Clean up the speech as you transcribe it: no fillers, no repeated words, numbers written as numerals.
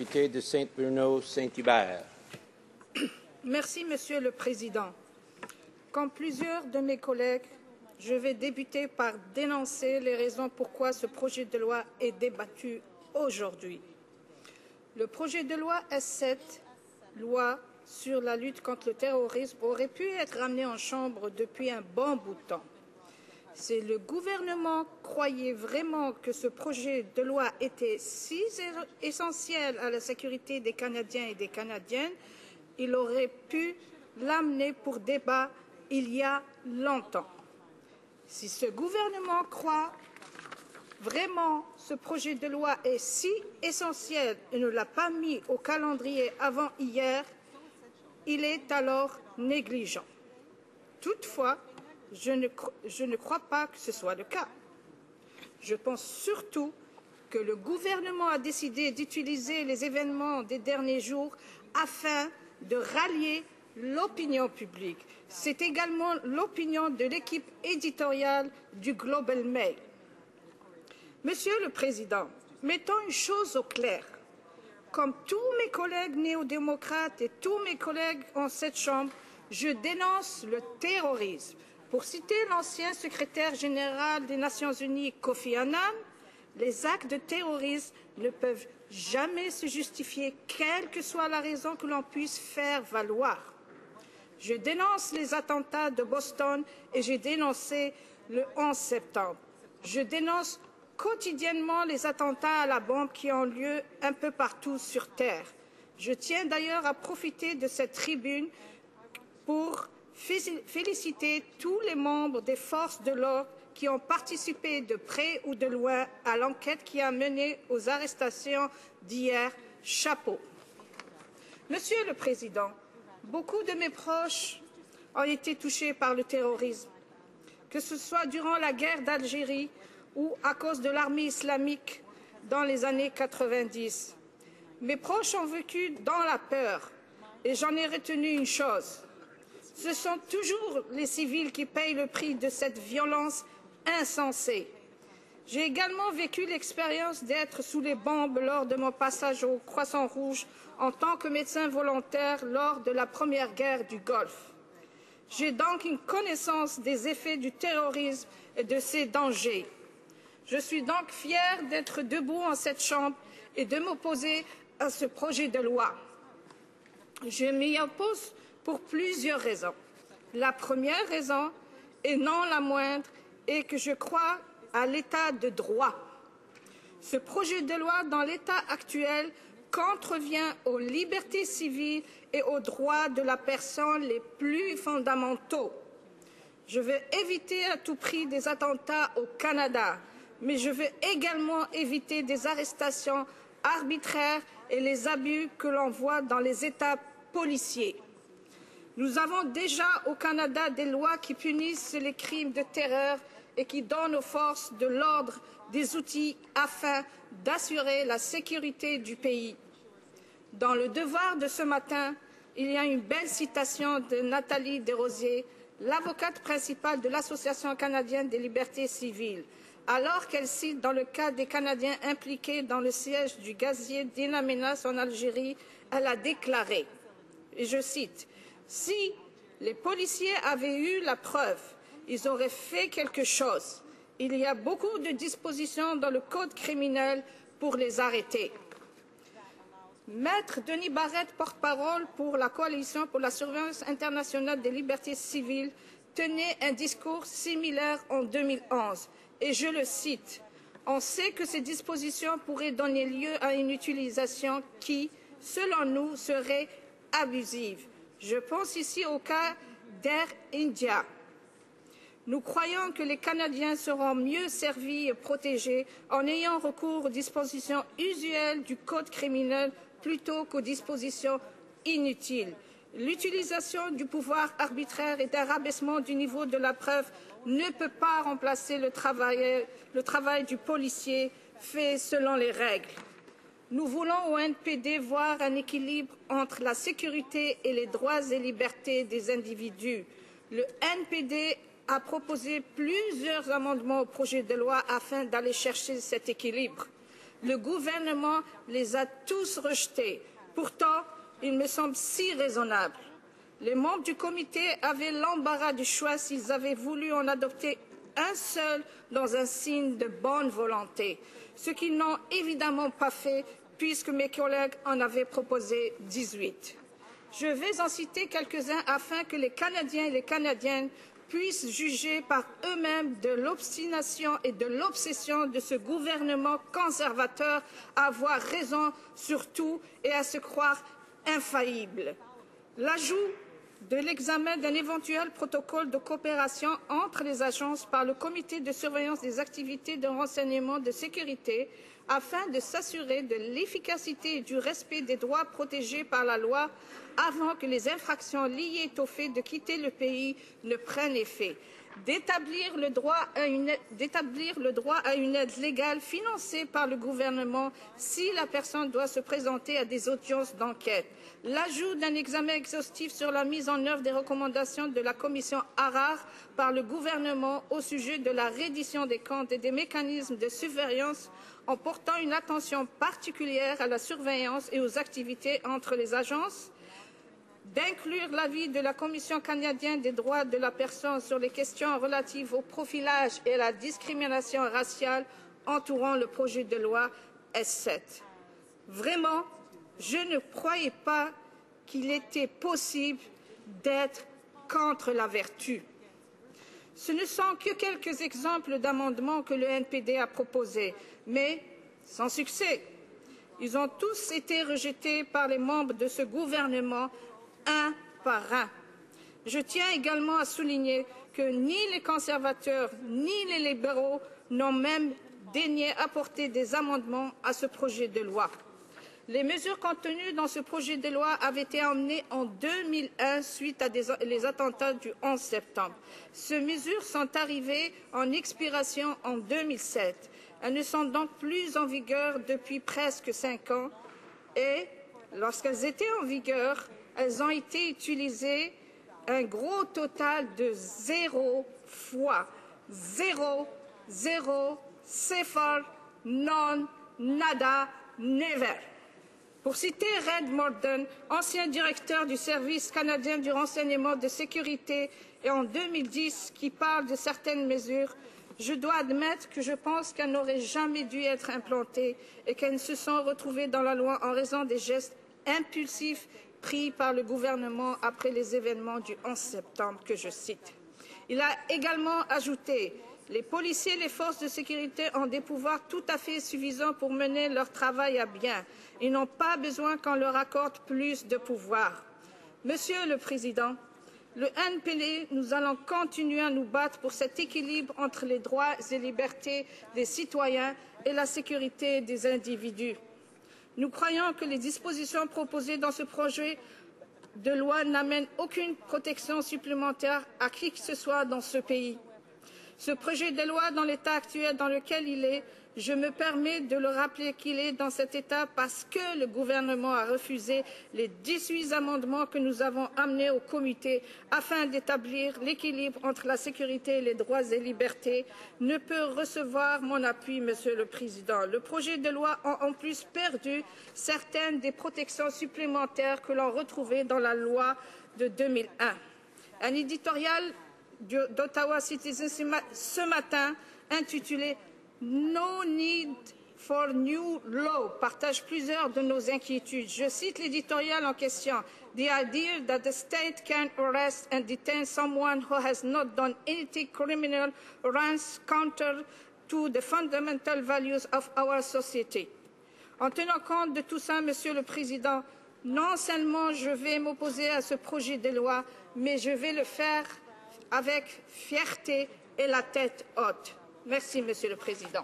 député de Saint-Bruno-Saint-Hubert. Merci, Monsieur le Président. Comme plusieurs de mes collègues, je vais débuter par dénoncer les raisons pourquoi ce projet de loi est débattu aujourd'hui. Le projet de loi S7, loi sur la lutte contre le terrorisme, aurait pu être ramené en Chambre depuis un bon bout de temps. Si le gouvernement croyait vraiment que ce projet de loi était si essentiel à la sécurité des Canadiens et des Canadiennes, il aurait pu l'amener pour débat il y a longtemps. Si ce gouvernement croit vraiment que ce projet de loi est si essentiel et ne l'a pas mis au calendrier avant hier, il est alors négligent. Toutefois, je ne crois pas que ce soit le cas. Je pense surtout que le gouvernement a décidé d'utiliser les événements des derniers jours afin de rallier l'opinion publique. C'est également l'opinion de l'équipe éditoriale du Globe and Mail. Monsieur le Président, mettons une chose au clair. Comme tous mes collègues néo-démocrates et tous mes collègues en cette Chambre, je dénonce le terrorisme. Pour citer l'ancien secrétaire général des Nations Unies, Kofi Annan, les actes de terrorisme ne peuvent jamais se justifier, quelle que soit la raison que l'on puisse faire valoir. Je dénonce les attentats de Boston et j'ai dénoncé le 11 septembre. Je dénonce quotidiennement les attentats à la bombe qui ont lieu un peu partout sur Terre. Je tiens d'ailleurs à profiter de cette tribune pour féliciter tous les membres des forces de l'ordre qui ont participé de près ou de loin à l'enquête qui a mené aux arrestations d'hier. Chapeau. Monsieur le Président, beaucoup de mes proches ont été touchés par le terrorisme, que ce soit durant la guerre d'Algérie ou à cause de l'armée islamique dans les années 90. Mes proches ont vécu dans la peur et j'en ai retenu une chose. Ce sont toujours les civils qui payent le prix de cette violence insensée. J'ai également vécu l'expérience d'être sous les bombes lors de mon passage au Croissant Rouge en tant que médecin volontaire lors de la première guerre du Golfe. J'ai donc une connaissance des effets du terrorisme et de ses dangers. Je suis donc fière d'être debout en cette Chambre et de m'opposer à ce projet de loi. Je m'y oppose pour plusieurs raisons. La première raison, et non la moindre, est que je crois à l'état de droit. Ce projet de loi, dans l'état actuel, contrevient aux libertés civiles et aux droits de la personne les plus fondamentaux. Je veux éviter à tout prix des attentats au Canada, mais je veux également éviter des arrestations arbitraires et les abus que l'on voit dans les États policiers. Nous avons déjà au Canada des lois qui punissent les crimes de terreur et qui donnent aux forces de l'ordre des outils afin d'assurer la sécurité du pays. Dans le Devoir de ce matin, il y a une belle citation de Nathalie Desrosiers, l'avocate principale de l'Association canadienne des libertés civiles, alors qu'elle cite dans le cas des Canadiens impliqués dans le siège du gazier d'In Amenas en Algérie, elle a déclaré, et je cite, « Si les policiers avaient eu la preuve, ils auraient fait quelque chose. Il y a beaucoup de dispositions dans le code criminel pour les arrêter. » Maître Denis Barrette, porte-parole pour la Coalition pour la surveillance internationale des libertés civiles, tenait un discours similaire en 2011, et je le cite, « On sait que ces dispositions pourraient donner lieu à une utilisation qui, selon nous, serait abusive. » Je pense ici au cas d'Air India. Nous croyons que les Canadiens seront mieux servis et protégés en ayant recours aux dispositions usuelles du Code criminel plutôt qu'aux dispositions inutiles. L'utilisation du pouvoir arbitraire et d'un rabaissement du niveau de la preuve ne peut pas remplacer le travail du policier fait selon les règles. Nous voulons au NPD voir un équilibre entre la sécurité et les droits et libertés des individus. Le NPD a proposé plusieurs amendements au projet de loi afin d'aller chercher cet équilibre. Le gouvernement les a tous rejetés. Pourtant, il me semble si raisonnable. Les membres du comité avaient l'embarras du choix s'ils avaient voulu en adopter un seul dans un signe de bonne volonté, ce qu'ils n'ont évidemment pas fait puisque mes collègues en avaient proposé 18. Je vais en citer quelques-uns afin que les Canadiens et les Canadiennes puissent juger par eux-mêmes de l'obstination et de l'obsession de ce gouvernement conservateur à avoir raison sur tout et à se croire infaillible. L'ajout de l'examen d'un éventuel protocole de coopération entre les agences par le comité de surveillance des activités de renseignement de sécurité afin de s'assurer de l'efficacité et du respect des droits protégés par la loi avant que les infractions liées au fait de quitter le pays ne prennent effet, d'établir le droit à une aide légale financée par le gouvernement si la personne doit se présenter à des audiences d'enquête, l'ajout d'un examen exhaustif sur la mise en œuvre des recommandations de la commission Harrar par le gouvernement au sujet de la reddition des comptes et des mécanismes de surveillance en portant une attention particulière à la surveillance et aux activités entre les agences, d'inclure l'avis de la Commission canadienne des droits de la personne sur les questions relatives au profilage et à la discrimination raciale entourant le projet de loi S7. Vraiment, je ne croyais pas qu'il était possible d'être contre la vertu. Ce ne sont que quelques exemples d'amendements que le NPD a proposés, mais sans succès. Ils ont tous été rejetés par les membres de ce gouvernement, un par un. Je tiens également à souligner que ni les conservateurs ni les libéraux n'ont même daigné apporter des amendements à ce projet de loi. Les mesures contenues dans ce projet de loi avaient été emmenées en 2001 suite à les attentats du 11 septembre. Ces mesures sont arrivées en expiration en 2007. Elles ne sont donc plus en vigueur depuis presque 5 ans et, lorsqu'elles étaient en vigueur, elles ont été utilisées un gros total de 0 fois. 0, 0, sifar, non, nada, never. Pour citer Red Morton, ancien directeur du Service canadien du renseignement de sécurité et en 2010 qui parle de certaines mesures, je dois admettre que je pense qu'elles n'auraient jamais dû être implantées et qu'elles se sont retrouvées dans la loi en raison des gestes impulsifs pris par le gouvernement après les événements du 11 septembre que je cite. Il a également ajouté « Les policiers et les forces de sécurité ont des pouvoirs tout à fait suffisants pour mener leur travail à bien. Ils n'ont pas besoin qu'on leur accorde plus de pouvoir. » Monsieur le Président, le NPD, nous allons continuer à nous battre pour cet équilibre entre les droits et libertés des citoyens et la sécurité des individus. Nous croyons que les dispositions proposées dans ce projet de loi n'amènent aucune protection supplémentaire à qui que ce soit dans ce pays. Ce projet de loi, dans l'état actuel dans lequel il est, je me permets de le rappeler qu'il est dans cet état parce que le gouvernement a refusé les 18 amendements que nous avons amenés au comité afin d'établir l'équilibre entre la sécurité et les droits et libertés, ne peut recevoir mon appui, Monsieur le Président. Le projet de loi a en plus perdu certaines des protections supplémentaires que l'on retrouvait dans la loi de 2001. Un éditorial d'Ottawa Citizen ce matin intitulé No Need for New Law partage plusieurs de nos inquiétudes. Je cite l'éditorial en question. The idea that the state can arrest and detain someone who has not done anything criminal runs counter to the fundamental values of our society. En tenant compte de tout ça, Monsieur le Président, non seulement je vais m'opposer à ce projet de loi, mais je vais le faire avec fierté et la tête haute. Merci, Monsieur le Président.